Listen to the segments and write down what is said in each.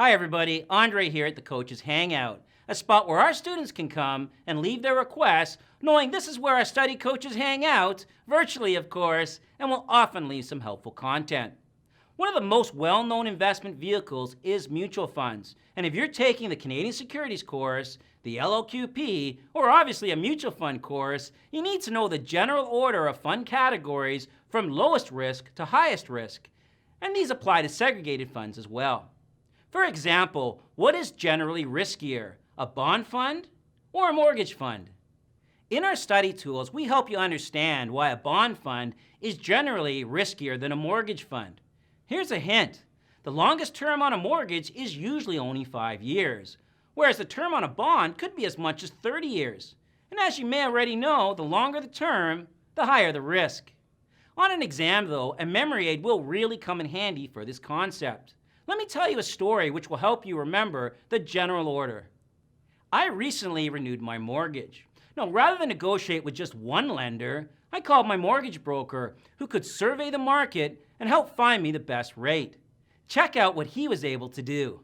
Hi everybody, Andre here at the Coaches Hangout, a spot where our students can come and leave their requests, knowing this is where our study coaches hang out, virtually of course, and will often leave some helpful content. One of the most well-known investment vehicles is mutual funds, and if you're taking the Canadian Securities Course, the LLQP, or obviously a mutual fund course, you need to know the general order of fund categories from lowest risk to highest risk, and these apply to segregated funds as well. For example, what is generally riskier, a bond fund or a mortgage fund? In our study tools, we help you understand why a bond fund is generally riskier than a mortgage fund. Here's a hint. The longest term on a mortgage is usually only 5 years, whereas the term on a bond could be as much as 30 years. And as you may already know, the longer the term, the higher the risk. On an exam though, a memory aid will really come in handy for this concept. Let me tell you a story which will help you remember the general order. I recently renewed my mortgage. Now, rather than negotiate with just one lender, I called my mortgage broker who could survey the market and help find me the best rate. Check out what he was able to do.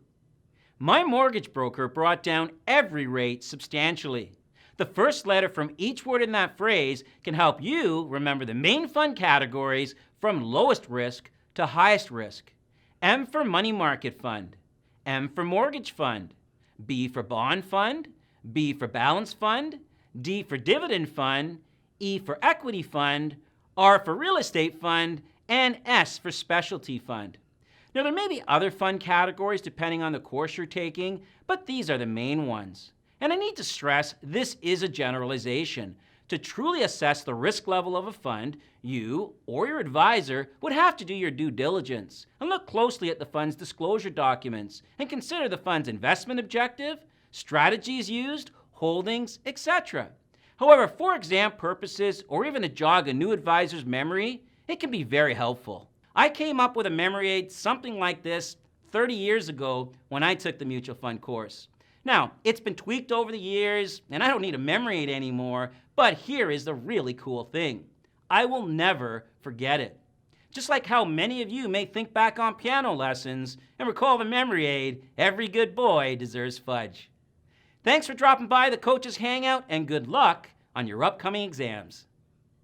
My mortgage broker brought down every rate substantially. The first letter from each word in that phrase can help you remember the main fund categories from lowest risk to highest risk. M for money market fund, M for mortgage fund, B for bond fund, B for balance fund, D for dividend fund, E for equity fund, R for real estate fund, and S for specialty fund. Now there may be other fund categories depending on the course you're taking, but these are the main ones. And I need to stress this is a generalization. To truly assess the risk level of a fund, you or your advisor would have to do your due diligence and look closely at the fund's disclosure documents and consider the fund's investment objective, strategies used, holdings, etc. However, for exam purposes or even to jog a new advisor's memory, it can be very helpful. I came up with a memory aid something like this 30 years ago when I took the mutual fund course. Now, it's been tweaked over the years, and I don't need a memory aid anymore, but here is the really cool thing. I will never forget it. Just like how many of you may think back on piano lessons and recall the memory aid, every good boy deserves fudge. Thanks for dropping by the Coaches Hangout, and good luck on your upcoming exams.